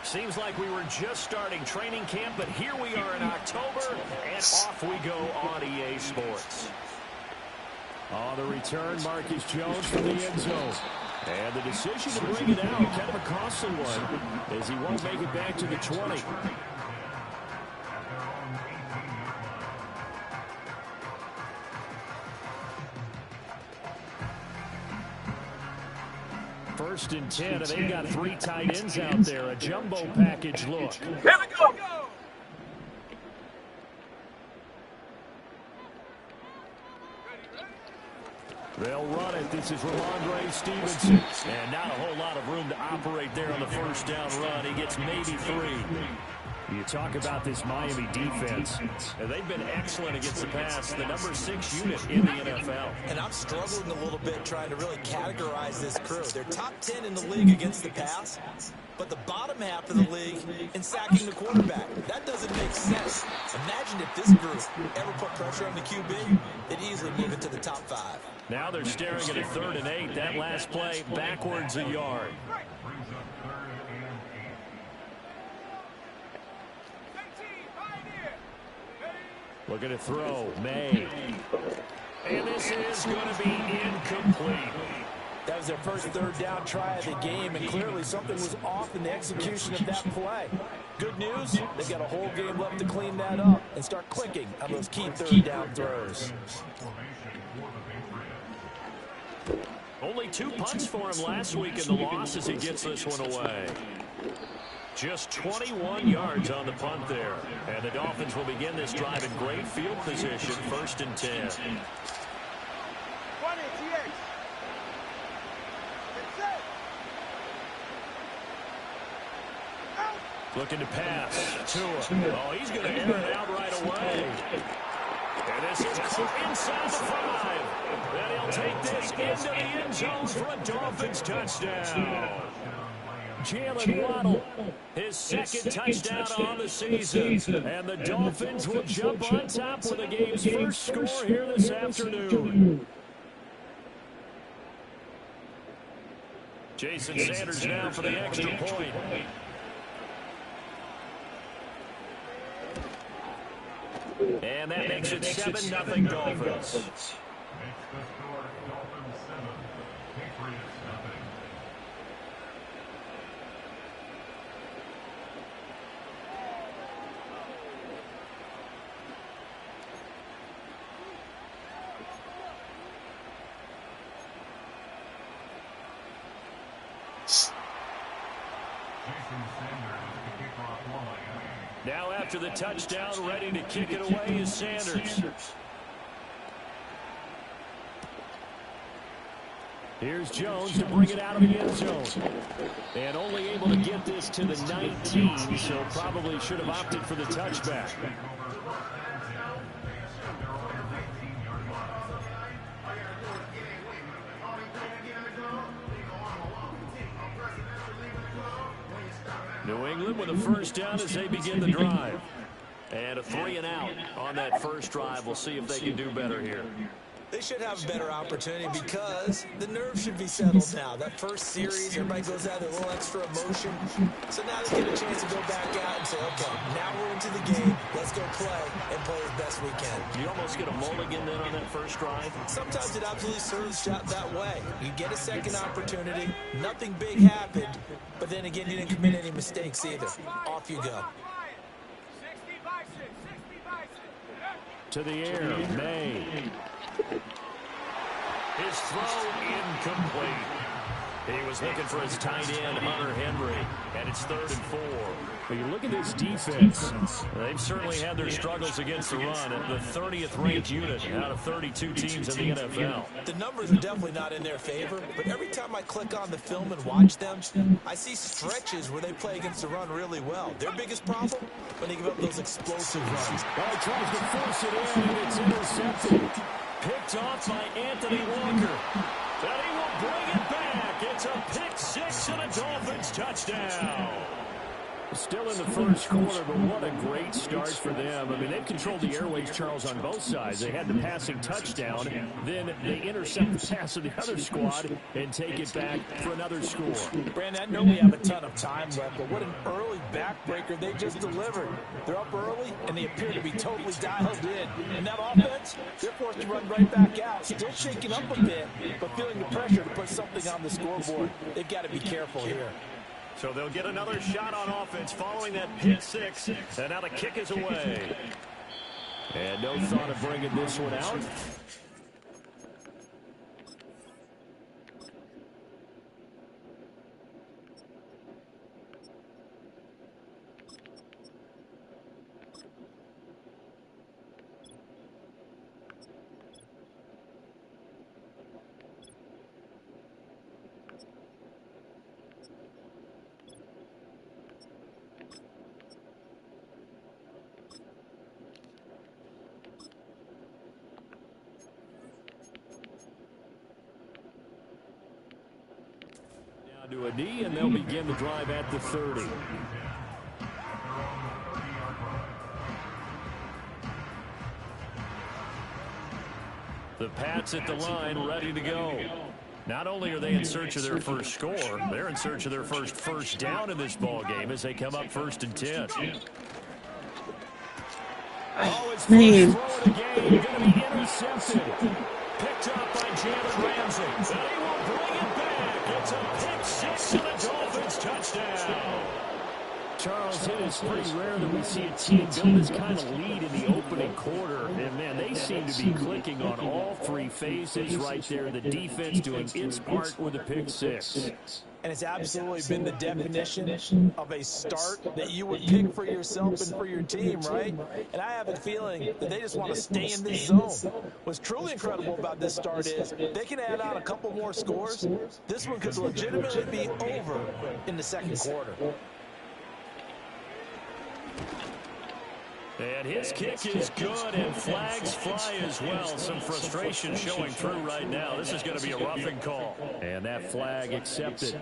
Seems like we were just starting training camp, but here we are in October, and off we go on EA Sports. On the return, Marcus Jones from the end zone. And the decision to bring it out, kind of a costly one, as he won't make it back to the 20. First and 10, and they've got 3 tight ends out there. A jumbo package look. Here we go. They'll run it. This is Ramondre Stevenson. And not a whole lot of room to operate there on the first down run. He gets maybe 3. You talk about this Miami defense. And they've been excellent against the pass. The number 6 unit in the NFL. And I'm struggling a little bit trying to really categorize this crew. They're top 10 in the league against the pass, but the bottom half of the league in sacking the quarterback. That doesn't make sense. Imagine if this group ever put pressure on the QB, they'd easily move it to the top 5. Now they're staring at a 3rd and 8. That last play backwards a yard. Looking to throw. May. And this is going to be incomplete. That was their first 3rd down try of the game, and clearly something was off in the execution of that play. Good news, they've got a whole game left to clean that up and start clicking on those key 3rd down throws. Only 2 punts for him last week in the loss as he gets this one away. Just 21 yards on the punt there. And the Dolphins will begin this drive in great field position, 1st and 10. Looking to pass. Tua. Oh, he's going to air it out right away. And this is inside the 5. And he'll take this into the end zone for a Dolphins touchdown. Jalen Waddle, his second touchdown on the season. And the Dolphins will jump on top with the game's first score here this afternoon. Jason Sanders now for the extra point. And that makes it 7-0 Dolphins. Now after the touchdown, ready to kick it away is Sanders. Here's Jones to bring it out of the end zone. And only able to get this to the 19, so probably should have opted for the touchback. New England with a first down as they begin the drive. And a 3-and-out on that first drive. We'll see if they can do better here. They should have a better opportunity because the nerves should be settled now. That first series, everybody goes out with a little extra emotion. So now they get a chance to go back out and say, okay, now we're into the game. Let's go play and play as best we can. You almost get a mulligan then on that first drive? Sometimes it absolutely serves that way. You get a second opportunity. Nothing big happened. But then again, you didn't commit any mistakes either. Off you go. To the air, May. His throw incomplete. He was looking for his tight end, Hunter Henry, and it's 3rd and 4. But you look at this defense. They've certainly had their struggles against the run at the 30th ranked unit out of 32 teams in the NFL. The numbers are definitely not in their favor, but every time I click on the film and watch them, I see stretches where they play against the run really well. Their biggest problem? When they give up those explosive runs. Well, he tries to force it in, and it's intercepted. Picked off by Anthony Walker. And he will bring it back. It's a pick 6 and a Dolphins touchdown. Still in the first quarter, but what a great start for them. I mean, they've controlled the airways, Charles, on both sides. They had the passing touchdown. Then they intercept the pass of the other squad and take it back for another score. Brandon, I know we have a ton of time left, but what an early backbreaker they just delivered. They're up early, and they appear to be totally dialed in. And that offense, they're forced to run right back out, still shaking up a bit, but feeling the pressure to put something on the scoreboard. They've got to be careful here. So they'll get another shot on offense following that pick six. And now the kick is away. And no thought of bringing this one out. To a knee, and they'll begin the drive at the 30. The Pats at the line, ready to go. Not only are they in search of their first score, they're in search of their first down in this ball game as they come up 1st and 10. Oh, it's first throw of the game, going to be intercepted. Picked up by Jalen Ramsey. And he will bring it back. It's a pick six and a Dolphins touchdown. Charles, it is pretty rare that we see a team build this kind of lead in the opening quarter. And, man, they seem to be clicking on all three phases right there. The defense doing its part with a pick six. And it's absolutely been the definition of a start that you would pick for yourself and for your team, right? And I have a feeling that they just want to stay in this zone. What's truly incredible about this start is they can add on a couple more scores. This one could legitimately be over in the second quarter. And his kick is good, and flags fly as well. Some frustration showing through right now. This is going to be a roughing call. And that flag accepted.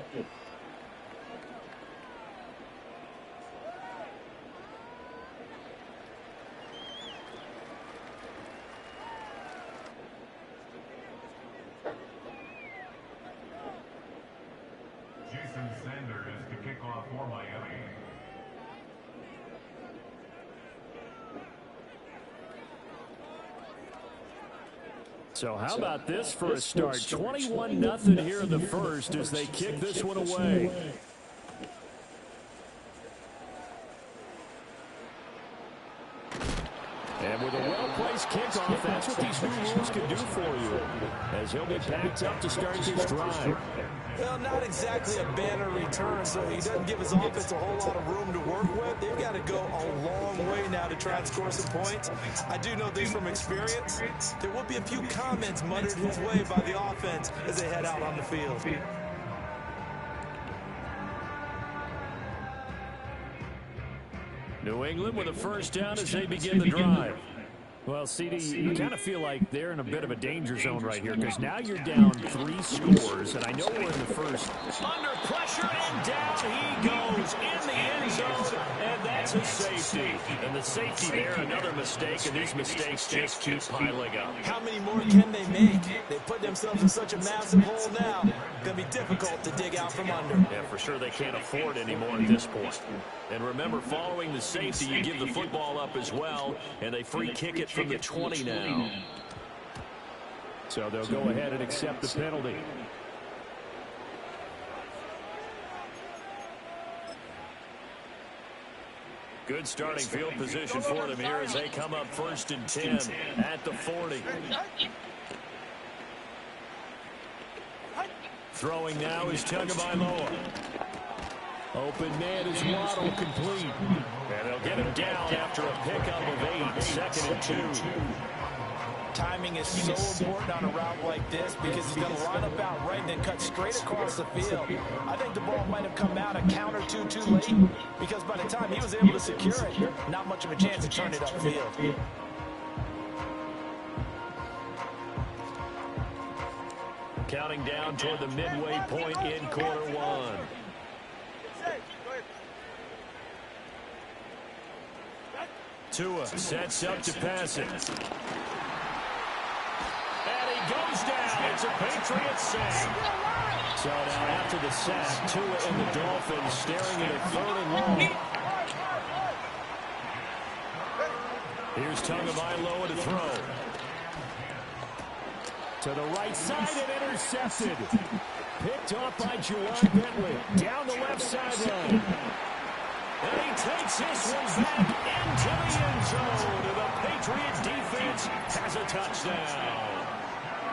Jason Sanders to kick off for Miami. So how about this for a start? 21-0 here in the first as they kick this one away. And with a well-placed kickoff, that's what these new rules can do for you, as he'll be backed up to start this drive. Well, not exactly a banner return, so he doesn't give his offense a whole lot of room to work with. They've got to go a long way now to try and score some points. I do know this from experience. There will be a few comments muttered his way by the offense as they head out on the field. New England with a first down as they begin the drive. Well, CD, you kind of feel like they're in a bit of a danger zone right here because now you're down 3 scores, and I know we're in the first. Under pressure, and down he goes in the end zone, and that's a safety. And the safety there, another mistake, and these mistakes just keep piling up. How many more can they make? They put themselves in such a massive hole now. Going to be difficult to dig out from under. Yeah, for sure they can't afford any more at this point. And remember, following the safety, you give the football up as well, and they free kick it from the 20 now. So they'll go ahead and accept the penalty. Good starting field position for them here as they come up 1st and 10 at the 40. Throwing now is Tagovailoa. Open man is Waddle, complete. And they'll get him down after a pickup of 8, 2nd and 2. Timing is so important on a route like this because he's going to line up out right and then cut straight across the field. I think the ball might have come out a count or two too late because by the time he was able to secure it, not much of a chance to turn it upfield. Counting down toward the midway point in quarter one. Tua sets up to pass it. And he goes down. It's a Patriots sack. So now after the sack, Tua and the Dolphins staring at a 3rd and long. Here's Tagovailoa to throw. To the right side and intercepted. Picked off by Juwan Bentley. Down the left sideline. And he takes this one back into the end zone. And the Patriot defense has a touchdown.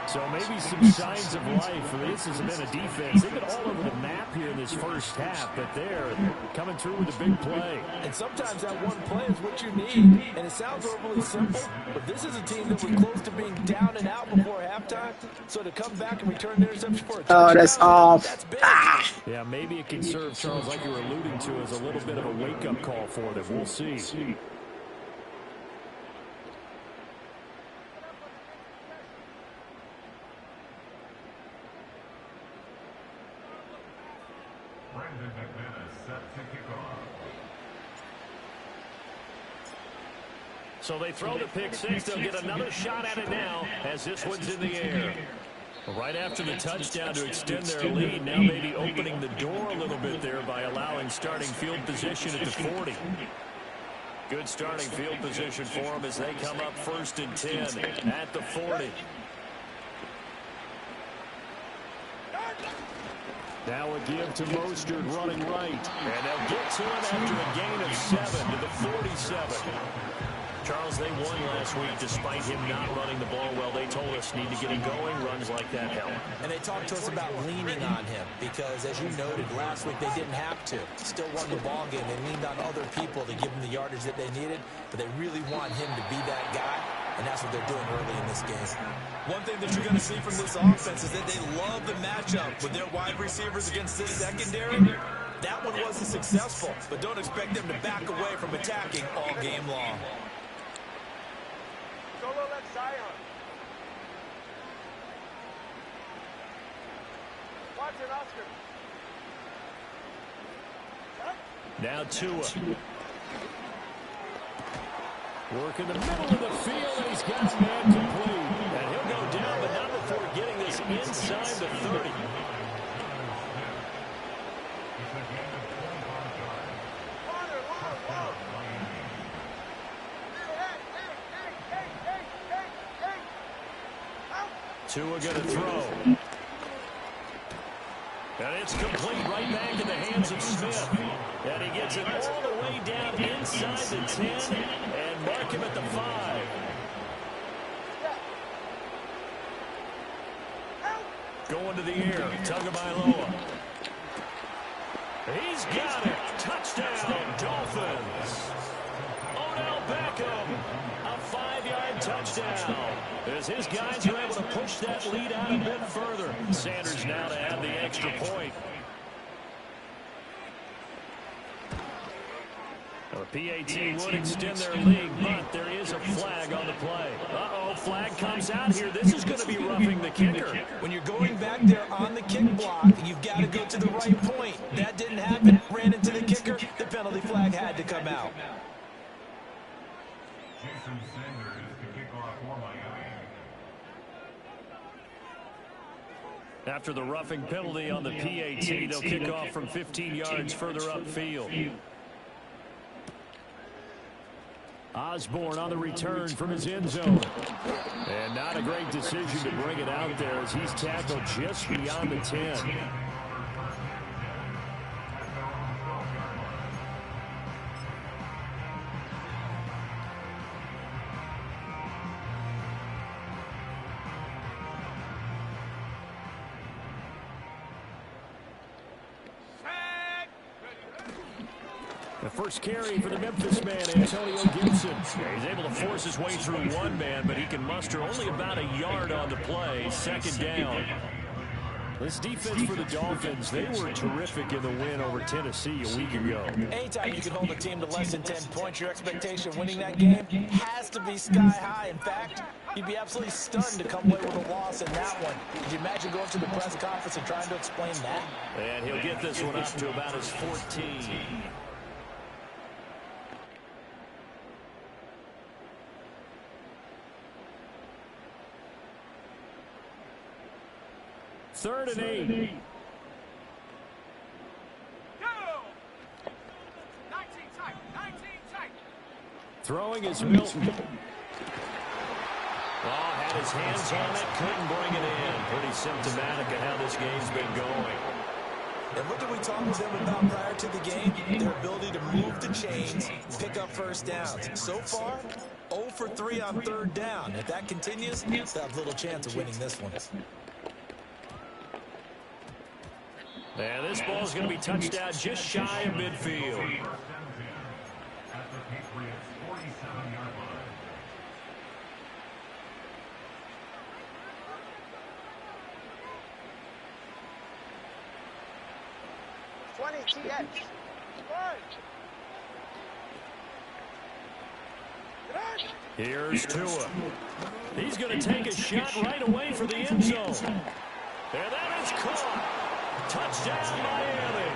So maybe some signs of life. This has been a defense. They've been all over the map here in this first half, but they're coming through with a big play. And sometimes that one play is what you need. And it sounds overly simple, but this is a team that was close to being down and out before halftime. So to come back and return the interception for a touchdown, that's off. That's big. Yeah, maybe it can serve, Charles, like you were alluding to, as a little bit of a wake-up call for them. We'll see. So they throw the pick six. They'll get another shot at it now as this one's in the air. Right after the touchdown to extend their lead, now maybe opening the door a little bit there by allowing starting field position at the 40. Good starting field position for them as they come up 1st and 10 at the 40. Now a give to Mostert running right. And they'll get to him after a gain of 7 to the 47. Charles, they won last week despite him not running the ball well. They told us need to get it going. Runs like that help. And they talked to us about leaning on him because, as you noted, last week they didn't have to. Still won the ball game. They leaned on other people to give them the yardage that they needed, but they really want him to be that guy, and that's what they're doing early in this game. One thing that you're going to see from this offense is that they love the matchup with their wide receivers against this secondary. That one wasn't successful, but don't expect them to back away from attacking all game long. Now Tua. Work in the middle of the field, and he's got a man complete. And he'll go down, but not before getting this inside the 30. Tua going to throw. And it's complete right back in the hands of Smith. And he gets it all the way down inside the 10 and mark him at the 5. Going to the air, Tagovailoa. He's got it. Touchdown, Dolphins. Odell Beckham, a 5-yard touchdown. As his guys are able to push that lead out a bit further. Sanders now to add the extra point. The PAT would extend their lead, but there is a flag on the play. Uh-oh, flag comes out here. This is going to be roughing the kicker. When you're going back there on the kick block, you've got to go to the right point. That didn't happen. Ran into the kicker. The penalty flag had to come out. Jason Sanders to kick off for Miami. After the roughing penalty on the PAT, they'll kick off from 15 yards further upfield. Osborne on the return from his end zone. And not a great decision to bring it out there as he's tackled just beyond the 10. The first carry for the Memphis man, Antonio Gibson. He's able to force his way through one man, but he can muster only about a yard on the play. 2nd down. This defense for the Dolphins, they were terrific in the win over Tennessee a week ago. Anytime you can hold a team to less than 10 points, your expectation of winning that game has to be sky high. In fact, you'd be absolutely stunned to come away with a loss in that one. Could you imagine going to the press conference and trying to explain that? And he'll get this one up to about his 14. 3rd and 8. Throwing is Milton. Oh, had his hands on it, couldn't bring it in. Pretty symptomatic of how this game's been going. And what did we talk with them about prior to the game? Their ability to move the chains, pick up first downs. So far, 0 for 3 on 3rd down. If that continues, they'll have little chance of winning this one. And this ball's going to be touched out just shy of midfield. At the Patriots' 47-yard line. 20 TX. Here's Tua. He's going to take a shot right away for the end zone. And that is caught. Touchdown, Miami.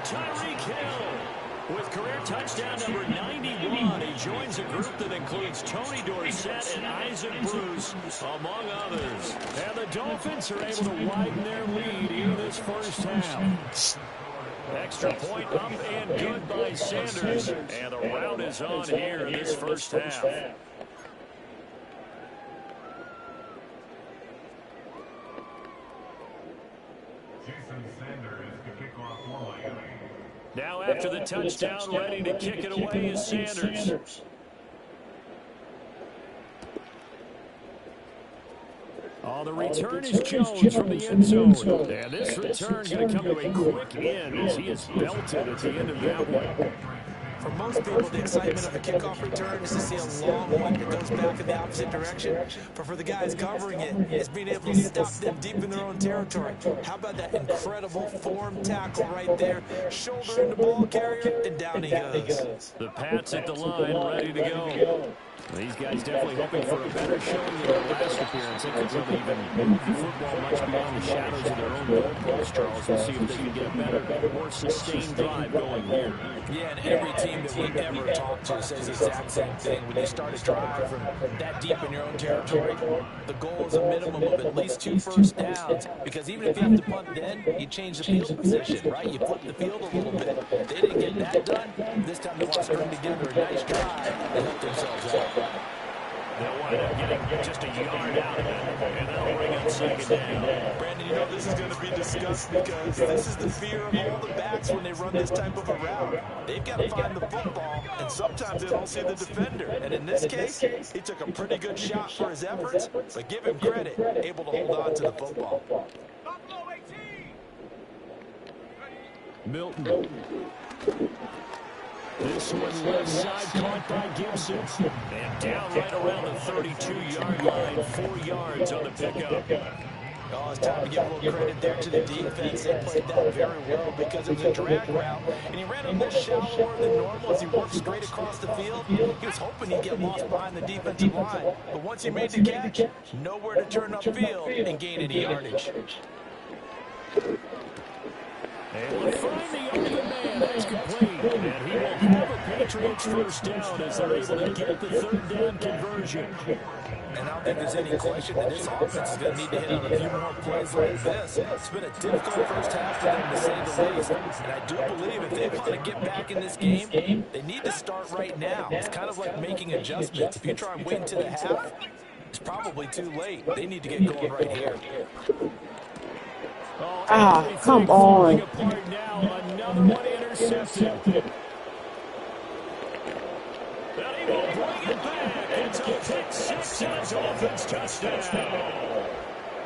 Tyreek Hill with career touchdown number 91. He joins a group that includes Tony Dorsett and Isaac Bruce, among others. And the Dolphins are able to widen their lead in this first half. Extra point up and good by Sanders. And the rout is on here in this first half. Now after the touchdown, ready to kick it away is Sanders. Oh, the return is Jones from the end zone. And this return going to come to a quick end as he is belted at the end of that one. For most people, the excitement of a kickoff return is to see a long one that goes back in the opposite direction. But for the guys covering it, it's being able to stop them deep in their own territory. How about that incredible form tackle right there? Shoulder in the ball carrier, and down he goes. The Pats at the line, ready to go. These guys definitely hoping for a better showing in their last appearance. They could really even move the football much beyond the shadows of their own goalposts, Charles, and see if they can get a better, more sustained drive going here. Yeah, and every team that we ever talk to says the exact same thing. When you start a drive from that deep in your own territory, the goal is a minimum of at least 2 first downs. Because even if you have to punt then, you change the field position, right? You flip the field a little bit. They didn't get that done. This time they want to string together a nice drive and help themselves out. They'll wind up getting just a yard out of it, and they'll bring up 2nd down. Brandon, you know this is going to be discussed because this is the fear of all the backs when they run this type of a route. They've got to find the football, and sometimes they don't see the defender. And in this case, he took a pretty good shot for his efforts, but give him credit, able to hold on to the football. Milton. This one left side caught by Gibson. And down right around the 32-yard line, 4 yards on the pickup. Oh, it's time to give a little credit there to the defense. They played that very well because it was a drag route. And he ran a little shallower than normal as he worked straight across the field. He was hoping he'd get lost behind the defensive line. But once he made the catch, nowhere to turn upfield and gain any yardage. And we'll find the open man. That's complete. And he will have a Patriots first down as they're able to get the 3rd down conversion. And I don't think there's any question that this offense is going to need to hit on a few more plays like this. It's been a difficult first half for them, to say the least. And I do believe if they want to get back in this game, they need to start right now. It's kind of like making adjustments. If you try and wait into the half, it's probably too late. They need to get going right here. Come on. Now, another one intercepted. And he will bring it back. It's a pick 6 and a Dolphins touchdown.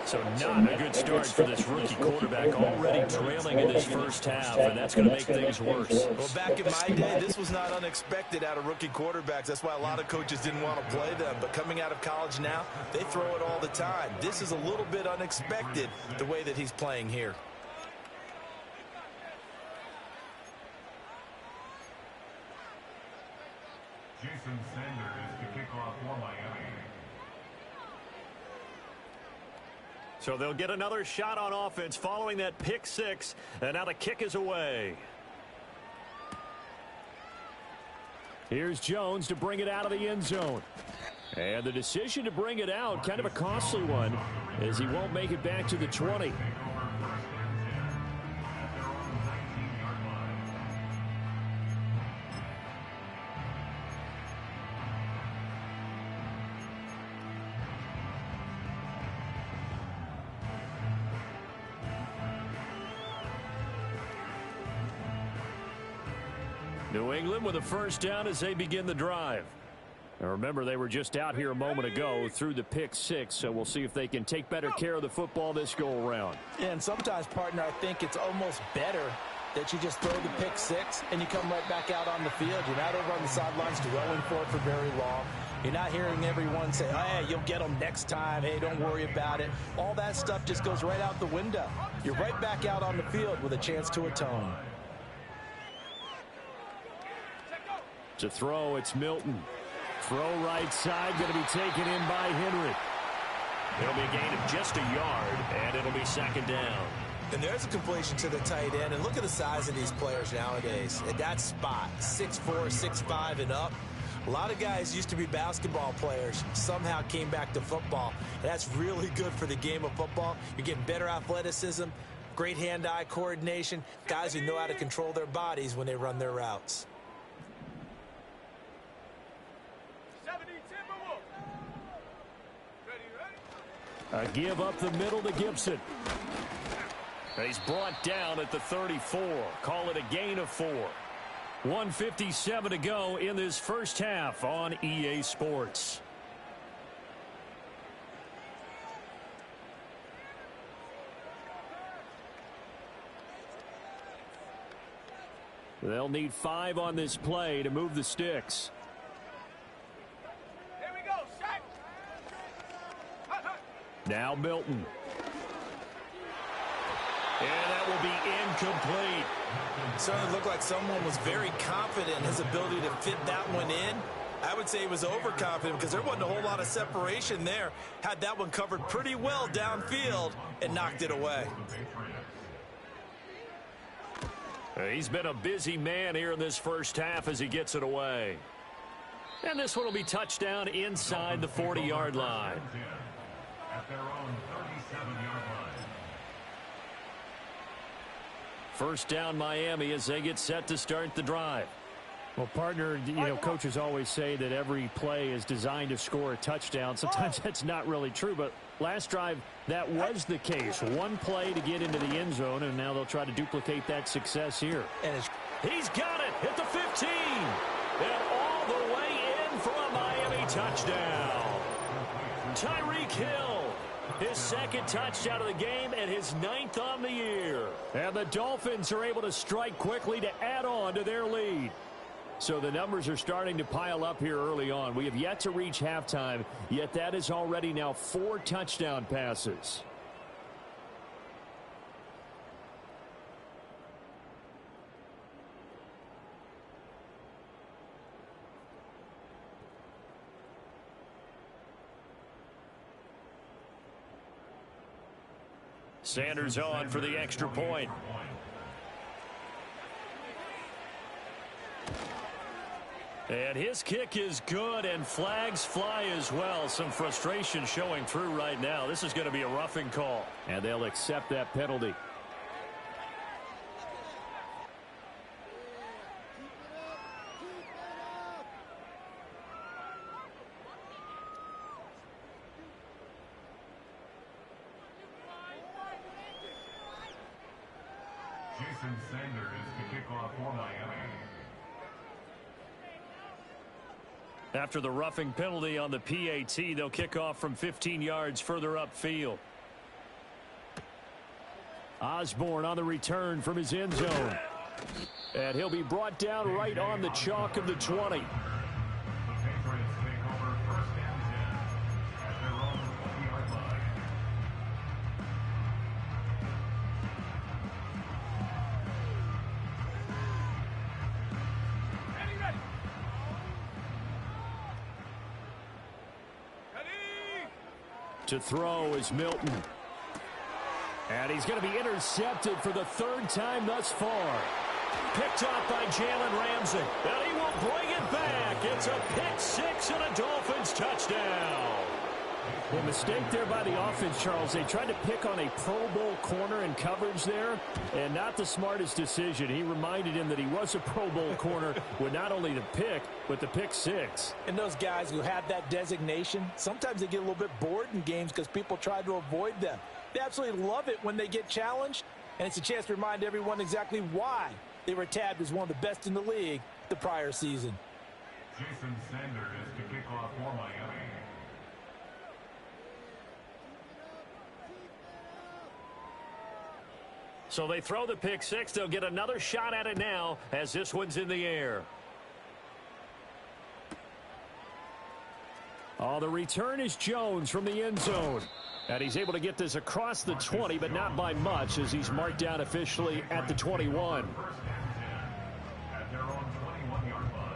So not a good start for this rookie quarterback, already trailing in this first half, and that's going to make things worse. Well, back in my day, this was not unexpected out of rookie quarterbacks. That's why a lot of coaches didn't want to play them. But coming out of college now, they throw it all the time. This is a little bit unexpected, the way that he's playing here. Jason Sanders to kick off for Miami. So they'll get another shot on offense following that pick 6, and now the kick is away. Here's Jones to bring it out of the end zone. And the decision to bring it out, kind of a costly one, as he won't make it back to the 20. New England with a first down as they begin the drive. Now remember, they were just out here a moment ago through the pick six, so we'll see if they can take better care of the football this go-around. Yeah, and sometimes, partner, I think it's almost better that you just throw the pick six and you come right back out on the field. You're not over on the sidelines dwelling for it for very long. You're not hearing everyone say, hey, you'll get them next time. Hey, don't worry about it. All that stuff just goes right out the window. You're right back out on the field with a chance to atone. To throw, it's Milton. Throw right side, going to be taken in by Henry. It'll be a gain of just a yard, and it'll be second down. And there's a completion to the tight end. And look at the size of these players nowadays. At that spot, 6'4", 6'5", and up. A lot of guys used to be basketball players, somehow came back to football. And that's really good for the game of football. You're getting better athleticism, great hand-eye coordination, guys who know how to control their bodies when they run their routes. A give up the middle to Gibson. He's brought down at the 34. Call it a gain of 4. 1:57 to go in this first half on EA Sports. They'll need 5 on this play to move the sticks. Here we go, Shaq. Now Milton. And that will be incomplete. Certainly looked like someone was very confident in his ability to fit that one in. I would say he was overconfident because there wasn't a whole lot of separation there. Had that one covered pretty well downfield and knocked it away. He's been a busy man here in this first half as he gets it away. And this one will be touchdown inside the 40-yard line. At their own 37-yard line. First down Miami as they get set to start the drive. Well, partner, you know, coaches always say that every play is designed to score a touchdown. Sometimes that's not really true, but last drive, that was the case. One play to get into the end zone, and now they'll try to duplicate that success here. And he's got it at the 15. And all the way in for a Miami touchdown. Tyreek Hill. His second touchdown of the game and his 9th on the year. And the Dolphins are able to strike quickly to add on to their lead. So the numbers are starting to pile up here early on. We have yet to reach halftime, yet that is already now 4 touchdown passes. Sanders on for the extra point. And his kick is good, and flags fly as well. Some frustration showing through right now. This is going to be a roughing call, and they'll accept that penalty. Jason Sanders to kick off for Miami. After the roughing penalty on the PAT, they'll kick off from 15 yards further upfield. Osborne on the return from his end zone. And he'll be brought down right on the chalk of the 20. The Patriots take over first and 10 at their own 20-yard line. To throw is Milton. And he's going to be intercepted for the 3rd time thus far. Picked off by Jalen Ramsey. And he will bring it back. It's a pick 6 and a Dolphins touchdown. Well, mistake there by the offense, Charles. They tried to pick on a Pro Bowl corner in coverage there, and not the smartest decision. He reminded him that he was a Pro Bowl corner with not only the pick, but the pick 6. And those guys who have that designation, sometimes they get a little bit bored in games because people try to avoid them. They absolutely love it when they get challenged, and it's a chance to remind everyone exactly why they were tabbed as one of the best in the league the prior season. Jason Sanders to kick off for Miami. So they throw the pick six. They'll get another shot at it now as this one's in the air. Oh, the return is Jones from the end zone. And he's able to get this across the 20, but not by much as he's marked down officially at the 21. First and 10 at their own 21-yard line.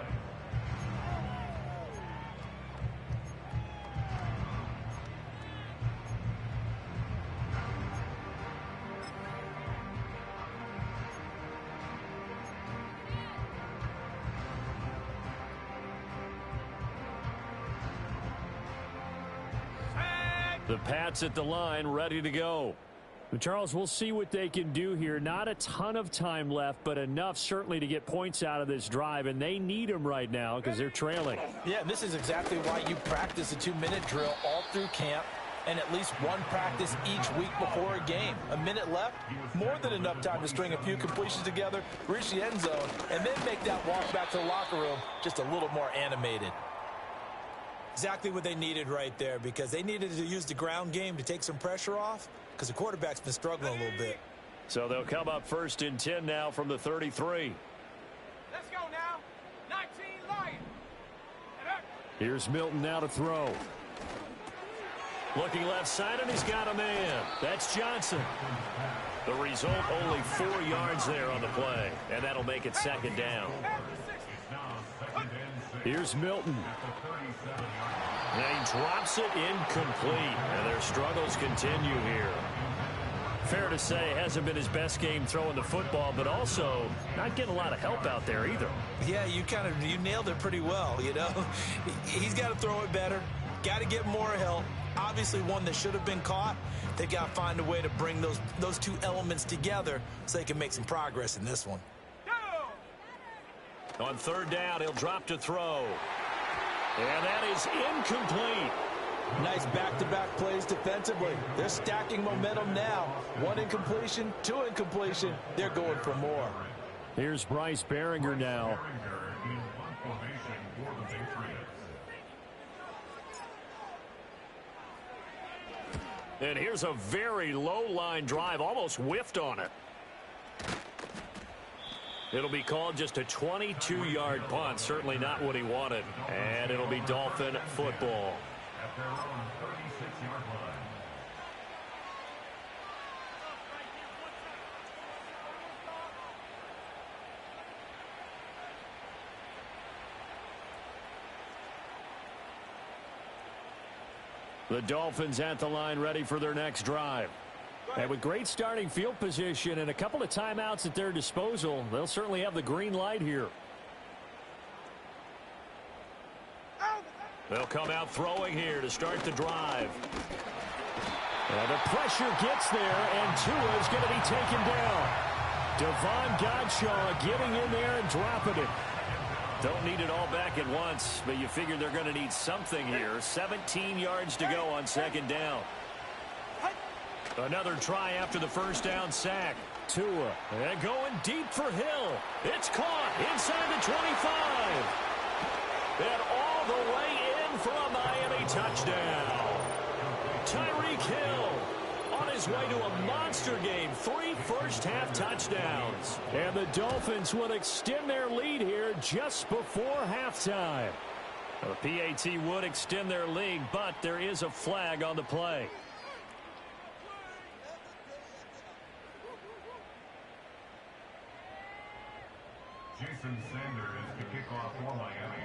The Pats at the line, ready to go. Charles, we'll see what they can do here. Not a ton of time left, but enough certainly to get points out of this drive, and they need them right now because they're trailing. Yeah, this is exactly why you practice a 2-minute drill all through camp and at least one practice each week before a game. A minute left, more than enough time to string a few completions together, reach the end zone, and then make that walk back to the locker room just a little more animated. Exactly what they needed right there, because they needed to use the ground game to take some pressure off because the quarterback's been struggling a little bit. So they'll come up first and 10 now from the 33. Let's go now. 19 Lions. Here's Milton now to throw. Looking left side, and he's got a man. That's Johnson. The result, only 4 yards there on the play, and that'll make it second down. Here's Milton. And he drops it incomplete, and their struggles continue here. Fair to say, hasn't been his best game throwing the football, but also not getting a lot of help out there either. Yeah, you nailed it pretty well, you know. He's got to throw it better, got to get more help. Obviously one that should have been caught. They got to find a way to bring those two elements together so they can make some progress in this one. On third down, he'll drop to throw. And that is incomplete. Nice back-to-back plays defensively. They're stacking momentum now. 1 incompletion, 2 incompletion. They're going for more. Here's Bryce Behringer now. Behringer in one formation for the Patriots. And here's a very low-line drive, almost whiffed on it. It'll be called just a 22-yard punt, certainly not what he wanted. And it'll be Dolphin football. At their own 36-yard line. The Dolphins at the line, ready for their next drive. And with great starting field position and a couple of timeouts at their disposal, they'll certainly have the green light here. They'll come out throwing here to start the drive. And the pressure gets there, and Tua is going to be taken down. Devon Godshaw getting in there and dropping it. Don't need it all back at once, but you figure they're going to need something here. 17 yards to go on second down. Another try after the first down sack. Tua. And going deep for Hill. It's caught inside the 25. And all the way in for a Miami touchdown. Tyreek Hill on his way to a monster game. 3 first-half touchdowns. And the Dolphins will extend their lead here just before halftime. The PAT would extend their lead, but there is a flag on the play. Jason Sanders to kick off for Miami.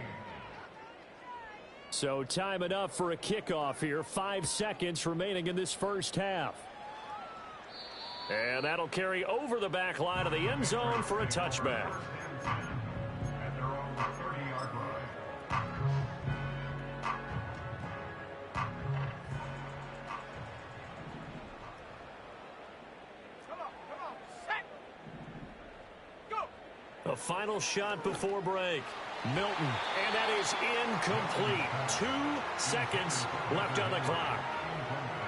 So time enough for a kickoff here. 5 seconds remaining in this first half. And that'll carry over the back line of the end zone for a touchback. At their own 30-yard line. A final shot before break. Milton, and that is incomplete. 2 seconds left on the clock.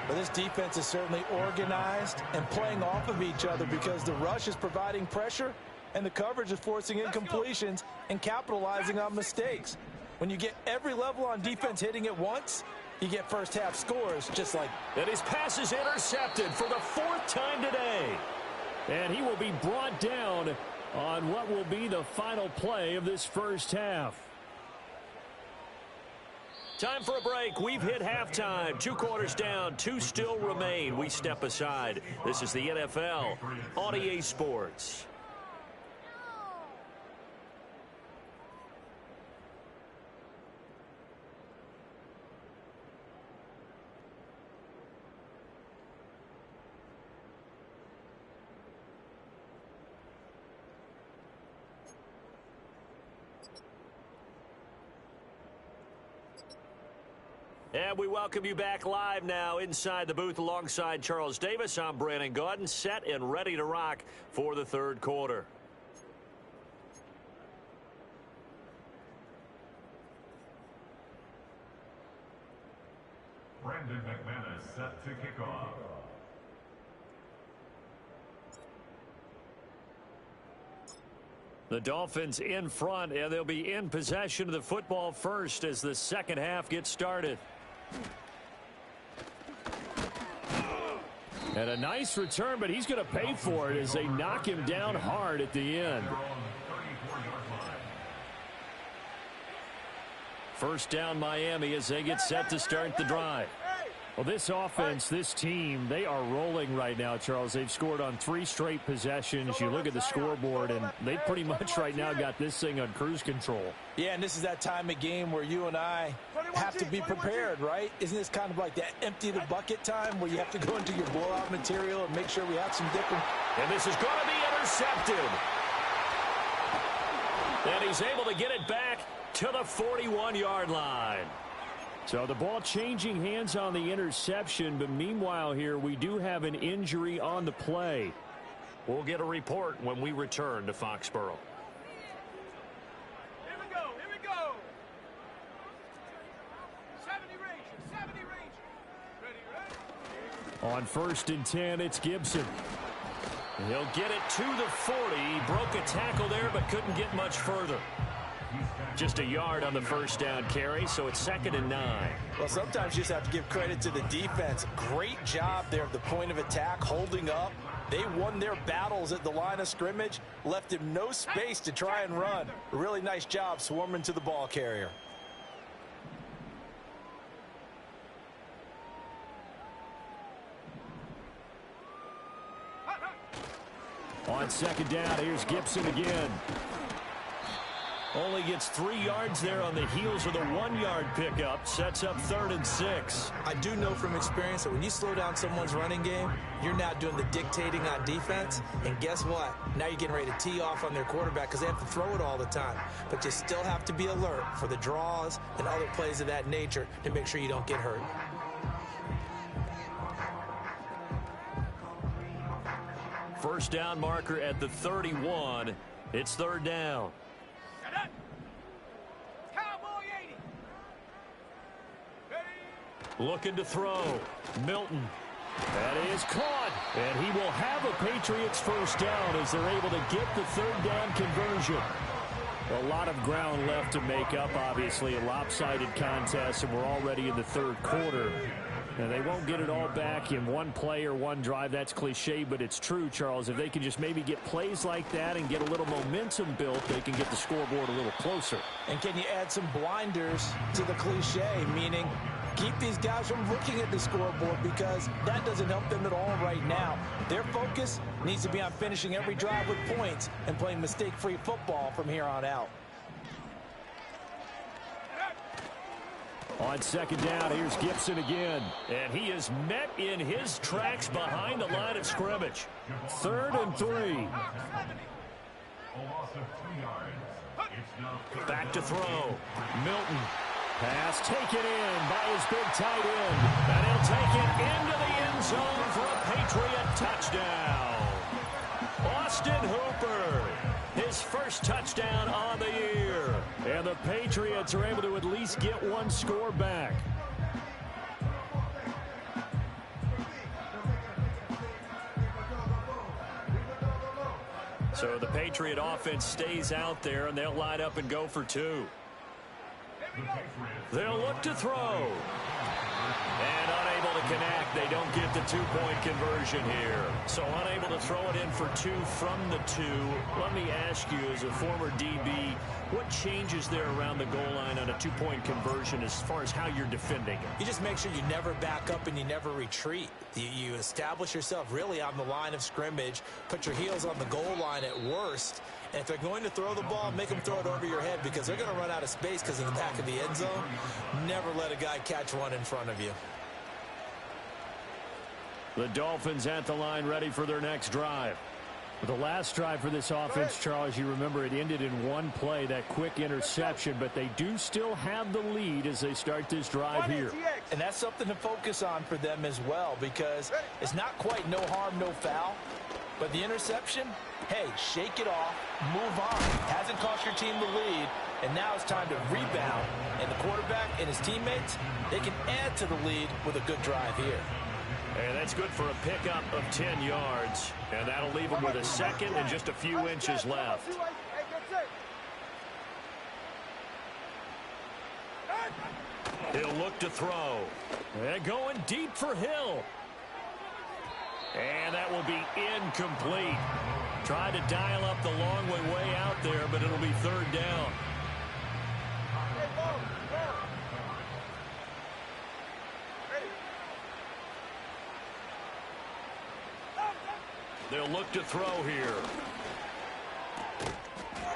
But this defense is certainly organized and playing off of each other because the rush is providing pressure and the coverage is forcing incompletions and capitalizing on mistakes. When you get every level on defense hitting at once, you get first half scores just like. And his pass is intercepted for the 4th time today. And he will be brought down on what will be the final play of this first half. Time for a break. We've hit halftime. 2 quarters down. 2 still remain. We step aside. This is the NFL on EA Sports. And we welcome you back live now inside the booth alongside Charles Davis. I'm Brandon Gaudin, set and ready to rock for the 3rd quarter. Brandon McManus set to kick off. The Dolphins in front, and they'll be in possession of the football first as the second half gets started. And a nice return, but he's going to pay for it as they knock him down hard at the end. First down Miami as they get set to start the drive. Well, this offense, this team, they are rolling right now, Charles. They've scored on 3 straight possessions. You look at the scoreboard, and they pretty much right now got this thing on cruise control. Yeah, and this is that time of game where you and I have to be prepared, right? Isn't this kind of like that empty the bucket time where you have to go into your blowout material and make sure we have some different... And this is going to be intercepted. And he's able to get it back to the 41-yard line. So the ball changing hands on the interception, but meanwhile here we do have an injury on the play. We'll get a report when we return to Foxborough. Here we go, here we go. 70 Rangers, 70 Rangers. Ready, ready? On 1st and 10, it's Gibson. He'll get it to the 40. He broke a tackle there, but couldn't get much further. Just a yard on the first down carry, so it's 2nd and 9. Well, sometimes you just have to give credit to the defense. Great job there at the point of attack, holding up. They won their battles at the line of scrimmage, left him no space to try and run. A really nice job swarming to the ball carrier. On 2nd down, here's Gibson again. Only gets 3 yards there on the heels of the 1-yard pickup. Sets up 3rd and 6. I do know from experience that when you slow down someone's running game, you're now doing the dictating on defense. And guess what? Now you're getting ready to tee off on their quarterback because they have to throw it all the time. But you still have to be alert for the draws and other plays of that nature to make sure you don't get hurt. First down marker at the 31. It's 3rd down. Cowboy 80. Ready? Looking to throw. Milton. That is caught. And he will have a Patriots first down as they're able to get the 3rd down conversion. A lot of ground left to make up, obviously, a lopsided contest, and we're already in the 3rd quarter. And they won't get it all back in one play or one drive. That's cliche, but it's true, Charles. If they can just maybe get plays like that and get a little momentum built, they can get the scoreboard a little closer. And can you add some blinders to the cliche, meaning keep these guys from looking at the scoreboard because that doesn't help them at all right now. Their focus needs to be on finishing every drive with points and playing mistake-free football from here on out. On 2nd down, here's Gibson again. And he is met in his tracks behind the line of scrimmage. 3rd and 3. A loss of 3 yards. It's now Back to throw. Milton. Pass taken in by his big tight end. And he'll take it into the end zone for a Patriot touchdown. Austin Hooper. His first touchdown on the year. And the Patriots are able to at least get one score back. So the Patriot offense stays out there, and they'll line up and go for two. They'll look to throw. And unable to connect. They don't get the two-point conversion here. So unable to throw it in for two from the two. Let me ask you, as a former DB, what changes there around the goal line on a two-point conversion as far as how you're defending it? You just make sure you never back up and you never retreat. You establish yourself really on the line of scrimmage, put your heels on the goal line at worst, and if they're going to throw the ball, make them throw it over your head because they're going to run out of space because of the back of the end zone. Never let a guy catch one in front of you. The Dolphins at the line ready for their next drive. The last drive for this offense, Charles, you remember it ended in one play, that quick interception, but they do still have the lead as they start this drive here. And that's something to focus on for them as well because it's not quite no harm, no foul. But the interception, hey, shake it off, move on. Hasn't cost your team the lead, and now it's time to rebound. And the quarterback and his teammates, they can add to the lead with a good drive here. And that's good for a pickup of 10 yards. And that'll leave them with a second and just a few inches left. He'll look to throw. And going deep for Hill. And that will be incomplete. Tried to dial up the long way out there, but it'll be third down. They'll look to throw here.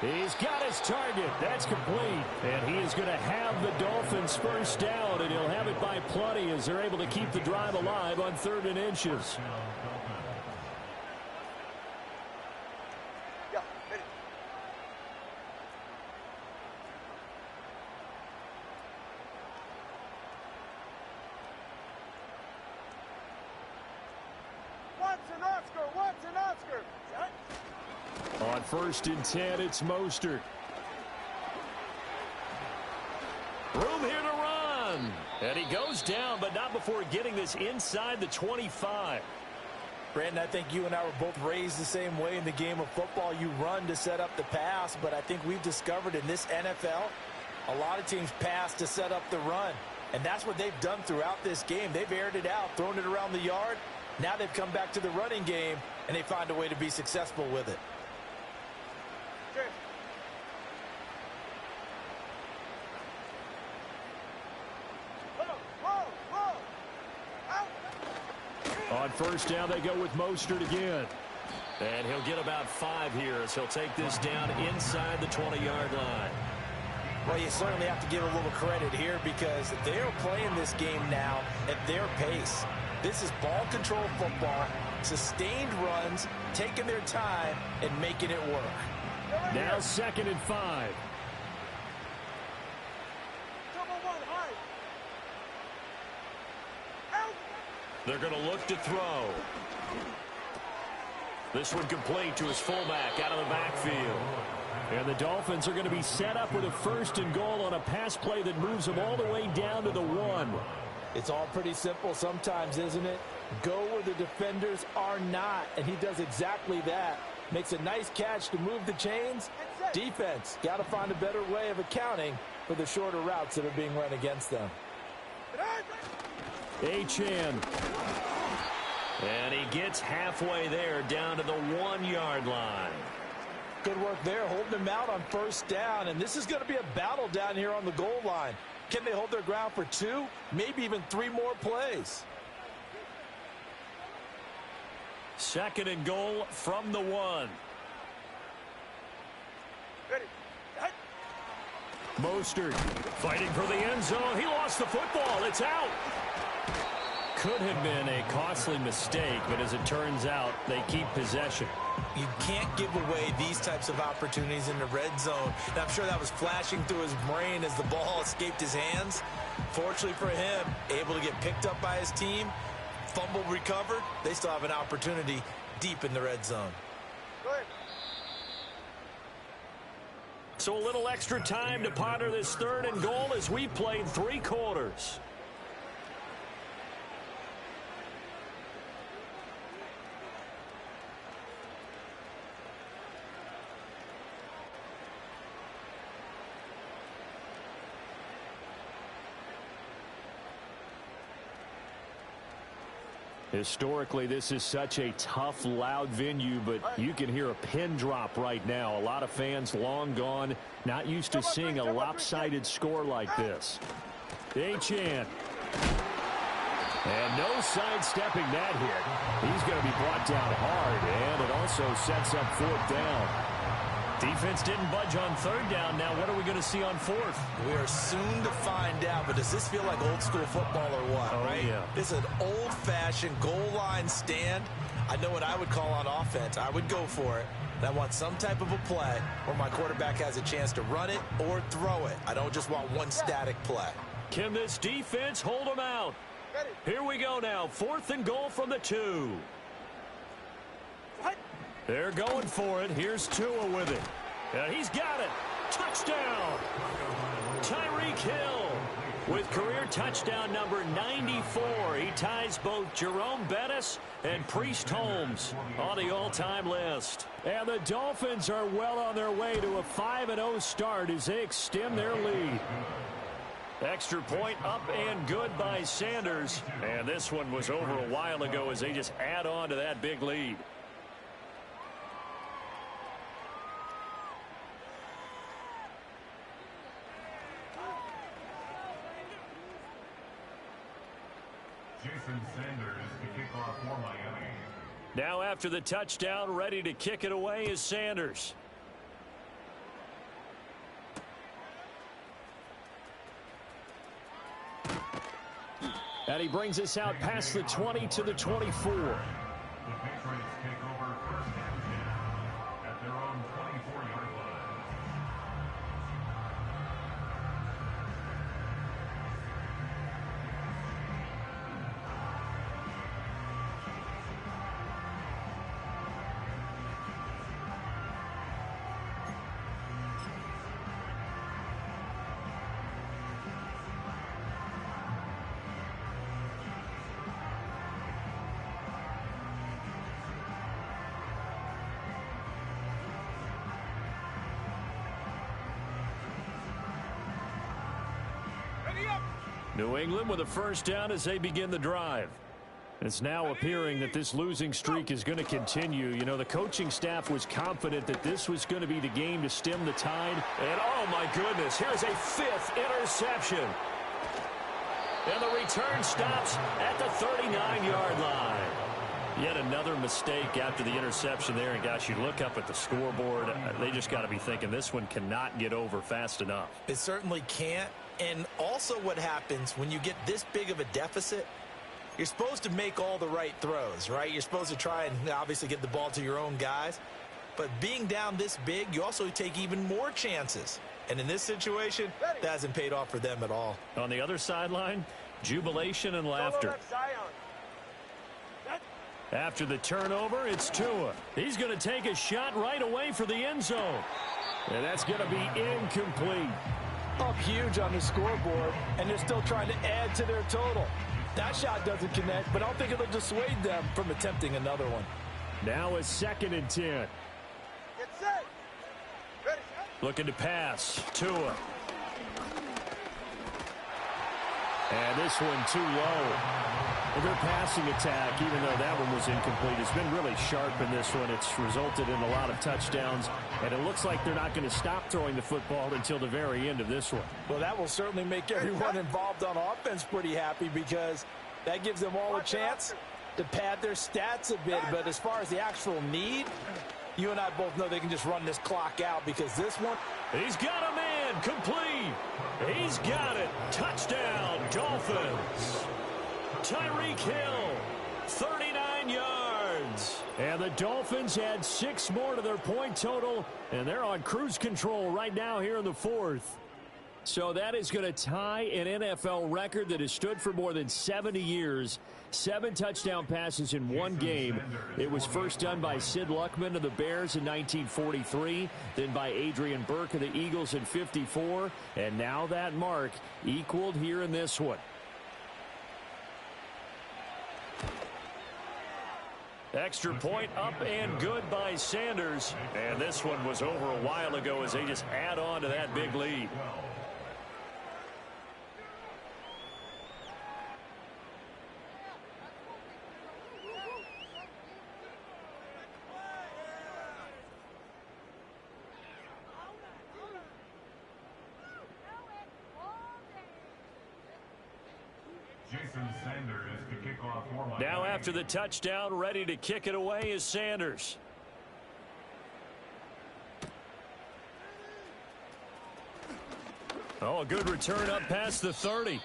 He's got his target. That's complete. And he is going to have the Dolphins first down, and he'll have it by plenty as they're able to keep the drive alive on 3rd and inches. On 1st and 10, it's Mostert. Room here to run. And he goes down, but not before getting this inside the 25. Brandon, I think you and I were both raised the same way in the game of football. You run to set up the pass, but I think we've discovered in this NFL, a lot of teams pass to set up the run. And that's what they've done throughout this game. They've aired it out, thrown it around the yard. Now they've come back to the running game, and they find a way to be successful with it. On 1st down, they go with Mostert again. And he'll get about 5 here as he'll take this down inside the 20-yard line. Well, you certainly have to give a little credit here because they're playing this game now at their pace. This is ball control football, sustained runs, taking their time, and making it work. Now 2nd and 5. They're going to look to throw. This one complete to his fullback out of the backfield. And the Dolphins are going to be set up with a 1st and goal on a pass play that moves them all the way down to the 1. It's all pretty simple sometimes, isn't it? Go where the defenders are not, and he does exactly that. Makes a nice catch to move the chains. Defense, got to find a better way of accounting for the shorter routes that are being run against them. Achane. And he gets halfway there down to the 1-yard line. Good work there, holding him out on 1st down. And this is going to be a battle down here on the goal line. Can they hold their ground for 2, maybe even 3 more plays? 2nd and goal from the 1. Mostert fighting for the end zone. He lost the football. It's out. Could have been a costly mistake, but as it turns out, they keep possession. You can't give away these types of opportunities in the red zone. And I'm sure that was flashing through his brain as the ball escaped his hands. Fortunately for him, able to get picked up by his team, fumble recovered. They still have an opportunity deep in the red zone. So a little extra time to ponder this 3rd and goal as we played 3 quarters. Historically, this is such a tough, loud venue, but you can hear a pin drop right now. A lot of fans long gone, not used to seeing a lopsided score like this. Achane. And no sidestepping that hit. He's going to be brought down hard, and it also sets up fourth down. Defense didn't budge on third down. Now what are we going to see on fourth? We are soon to find out, but does this feel like old school football or what, right? Yeah. This is an old-fashioned goal line stand. I know what I would call on offense. I would go for it. And I want some type of a play where my quarterback has a chance to run it or throw it. I don't just want one static play. Can this defense hold them out? Here we go now. 4th and goal from the 2. They're going for it. Here's Tua with it. He's got it. Touchdown. Tyreek Hill with career touchdown number 94. He ties both Jerome Bettis and Priest Holmes on the all-time list. And the Dolphins are well on their way to a 5-0 start as they extend their lead. Extra point up and good by Sanders. And this one was over a while ago as they just add on to that big lead. Jason Sanders to kick off for Miami. Now after the touchdown, ready to kick it away is Sanders. And he brings us out past the 20 to the 24. The Patriots take over first and 10 at their own 24-yard line. New England with a first down as they begin the drive. It's now appearing that this losing streak is going to continue. You know, the coaching staff was confident that this was going to be the game to stem the tide. And, oh, my goodness, here's a 5th interception. And the return stops at the 39-yard line. Yet another mistake after the interception there. And, gosh, you look up at the scoreboard. They just got to be thinking this one cannot get over fast enough. It certainly can't. And also what happens when you get this big of a deficit, you're supposed to make all the right throws, right? You're supposed to try and obviously get the ball to your own guys. But being down this big, you also take even more chances. And in this situation, that hasn't paid off for them at all. On the other sideline, jubilation and laughter. After the turnover, it's Tua. He's going to take a shot right away for the end zone. And that's going to be incomplete. Up huge on the scoreboard, and they're still trying to add to their total. That shot doesn't connect, but I don't think it'll dissuade them from attempting another one. Now a 2nd and 10. Get set. Ready. Looking to pass. Tua. And this one too low. Well, their passing attack, even though that one was incomplete, has been really sharp in this one. It's resulted in a lot of touchdowns, and it looks like they're not going to stop throwing the football until the very end of this one. Well, that will certainly make everyone involved on offense pretty happy because that gives them all a chance to pad their stats a bit. But as far as the actual need, you and I both know they can just run this clock out because this one... He's got a man. Complete. He's got it. Touchdown, Dolphins. Tyreek Hill, 39 yards. And the Dolphins add 6 more to their point total, and they're on cruise control right now here in the 4th. So that is going to tie an NFL record that has stood for more than 70 years. 7 touchdown passes in one game. It was first done by Sid Luckman of the Bears in 1943, then by Adrian Burke of the Eagles in 54, and now that mark equaled here in this one. Extra point up and good by Sanders. And this one was over a while ago as they just add on to that big lead. Jason Sanders to kick off for Miami. Now after the touchdown, ready to kick it away is Sanders. Oh, a good return up past the 30.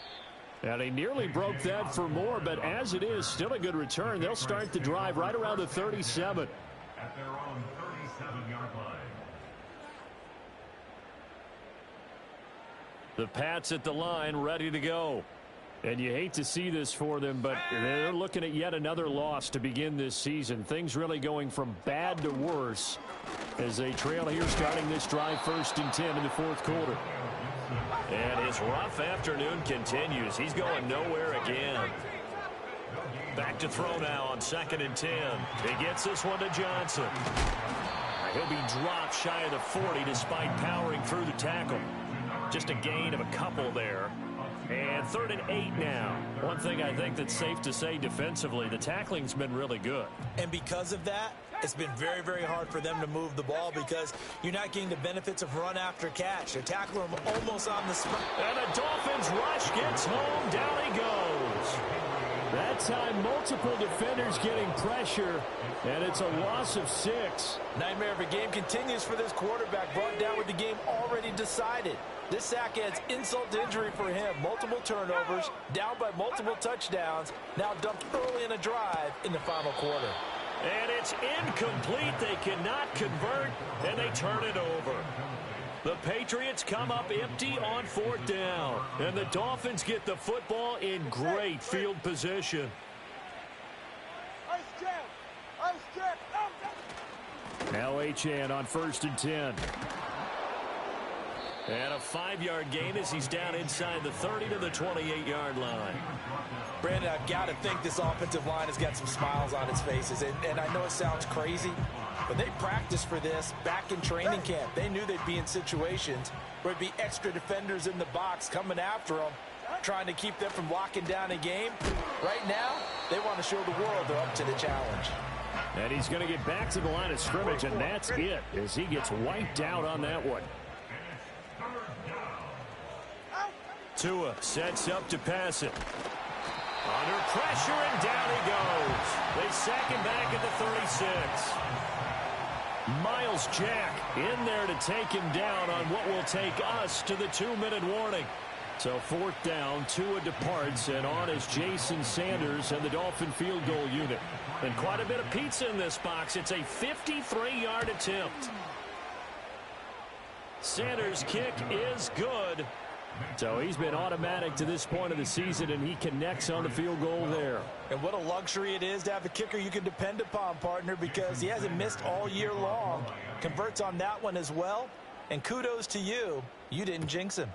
And he nearly broke that for more, but as it is, still a good return. They'll start the drive right around the 37. At their own 37-yard line. The Pats at the line, ready to go. And you hate to see this for them, but they're looking at yet another loss to begin this season. Things really going from bad to worse as they trail here starting this drive 1st and 10 in the 4th quarter. And his rough afternoon continues. He's going nowhere again. Back to throw now on 2nd and 10. He gets this one to Johnson. He'll be dropped shy of the 40 despite powering through the tackle. Just a gain of a couple there. And 3rd and 8 now. One thing I think that's safe to say defensively, the tackling's been really good. And because of that, it's been very, very hard for them to move the ball because you're not getting the benefits of run after catch. They're tackling him almost on the spot. And the Dolphins rush gets home. Down he goes. That time, multiple defenders getting pressure, and it's a loss of 6. Nightmare of a game continues for this quarterback, brought down with the game already decided. This sack adds insult to injury for him. Multiple turnovers, down by multiple touchdowns, now dumped early in a drive in the final quarter. And it's incomplete. They cannot convert, and they turn it over. The Patriots come up empty on 4th down, and the Dolphins get the football in great field position. Now HN on 1st and 10. And a 5-yard gain as he's down inside the 30 to the 28-yard line. Brandon, I've got to think this offensive line has got some smiles on its faces. And I know it sounds crazy, but they practiced for this back in training camp. They knew they'd be in situations where it'd be extra defenders in the box coming after them, trying to keep them from locking down a game. Right now, they want to show the world they're up to the challenge. And he's going to get back to the line of scrimmage, and that's it as he gets wiped out on that one. Tua sets up to pass it. Under pressure, and down he goes. They sack him back at the 36. Miles Jack in there to take him down on what will take us to the 2-minute warning. So 4th down, Tua departs, and on is Jason Sanders and the Dolphin field goal unit. And quite a bit of pizza in this box. It's a 53-yard attempt. Sanders' kick is good. So he's been automatic to this point of the season, and he connects on the field goal there. And what a luxury it is to have a kicker you can depend upon, partner, because he hasn't missed all year long. Converts on that one as well. And kudos to you. You didn't jinx him.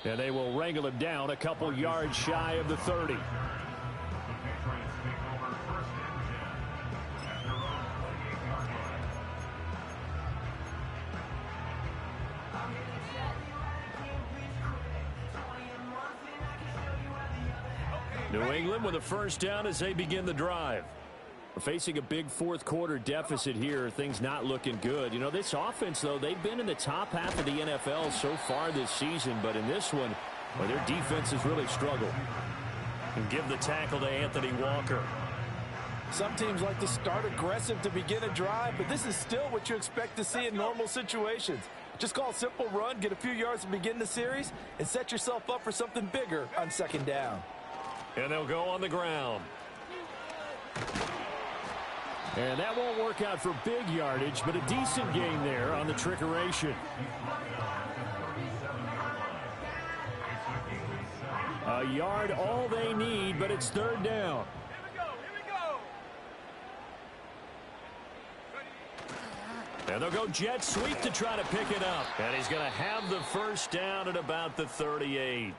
And they will wrangle him down a couple yards shy of the 30. New England with a 1st down as they begin the drive. We're facing a big 4th quarter deficit here. Things not looking good. You know, this offense, though, they've been in the top half of the NFL so far this season. But in this one, well, their defense has really struggled. And give the tackle to Anthony Walker. Some teams like to start aggressive to begin a drive, but this is still what you expect to see in normal situations. Just call a simple run, get a few yards to begin the series, and set yourself up for something bigger on 2nd down. And they'll go on the ground. And that won't work out for big yardage, but a decent gain there on the trickeration. A yard all they need, but it's 3rd down. Here we go. And they'll go jet sweep to try to pick it up. And he's going to have the 1st down at about the 38.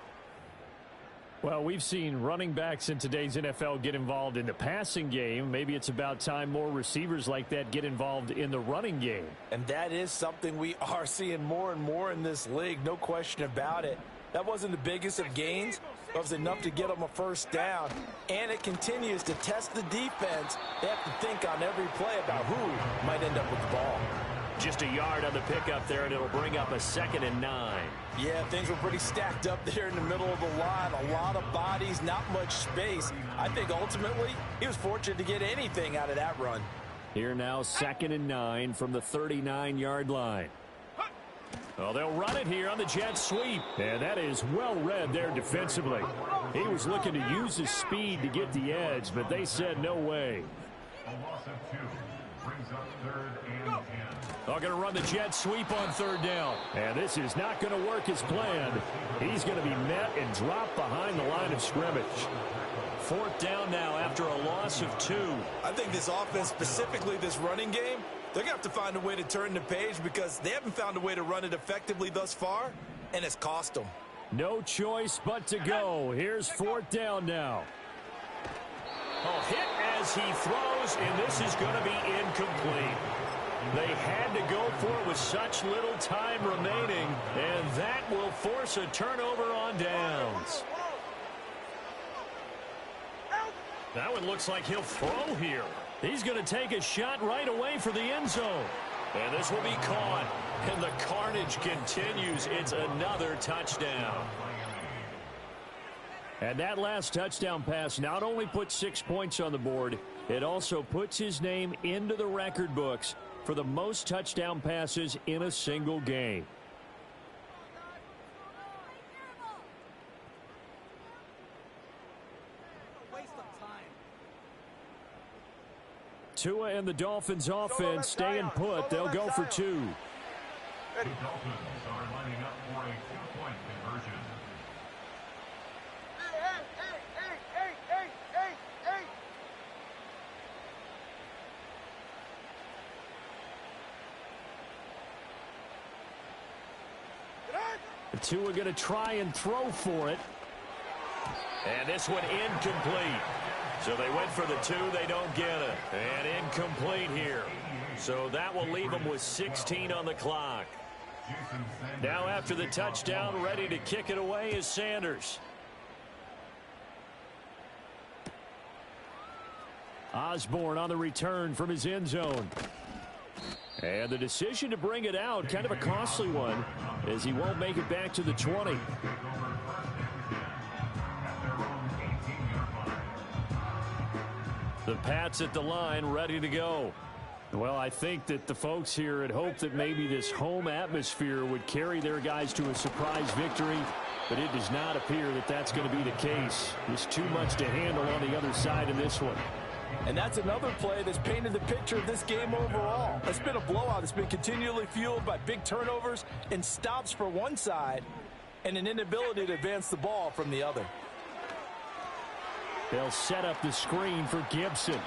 Well, we've seen running backs in today's NFL get involved in the passing game. Maybe it's about time more receivers like that get involved in the running game. And that is something we are seeing more and more in this league, no question about it. That wasn't the biggest of gains, but it was enough to get them a 1st down. And it continues to test the defense. They have to think on every play about who might end up with the ball. Just a yard on the pickup there, and it'll bring up a 2nd and 9. Yeah, things were pretty stacked up there in the middle of the line. A lot of bodies, not much space. I think ultimately he was fortunate to get anything out of that run. Here now, 2nd and 9 from the 39-yard line. Well, they'll run it here on the jet sweep. And that is well read there defensively. He was looking to use his speed to get the edge, but they said no way. A loss of 2 brings up 3rd and 10. They're going to run the jet sweep on 3rd down. And this is not going to work as planned. He's going to be met and dropped behind the line of scrimmage. 4th down now after a loss of 2. I think this offense, specifically this running game, they're going to have to find a way to turn the page because they haven't found a way to run it effectively thus far, and it's cost them. No choice but to go. Here's 4th down now. Oh, hit as he throws, and this is going to be incomplete. They had to go for it with such little time remaining, and that will force a turnover on downs. That one looks like he'll throw here. He's going to take a shot right away for the end zone. And this will be caught. And the carnage continues. It's another touchdown. And that last touchdown pass not only puts 6 points on the board, it also puts his name into the record books for the most touchdown passes in a single game. Tua and the Dolphins offense staying put. They'll go for 2. The Dolphins are lining up for a 2-point conversion. Tua going to try and throw for it. And this one incomplete. So they went for the 2. They don't get it. And incomplete here. So that will leave them with 16 on the clock. Now after the touchdown, ready to kick it away is Sanders. Osborne on the return from his end zone. And the decision to bring it out, kind of a costly one, as he won't make it back to the 20. The Pats at the line, ready to go. Well, I think that the folks here had hoped that maybe this home atmosphere would carry their guys to a surprise victory, but it does not appear that that's going to be the case. There's too much to handle on the other side in this one. And that's another play that's painted the picture of this game overall. It's been a blowout. It's been continually fueled by big turnovers and stops for one side and an inability to advance the ball from the other. They'll set up the screen for Gibson.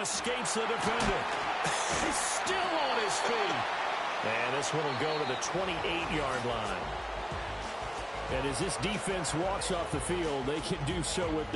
Escapes the defender. He's still on his feet. And this one will go to the 28-yard line. And as this defense walks off the field, they can do so with their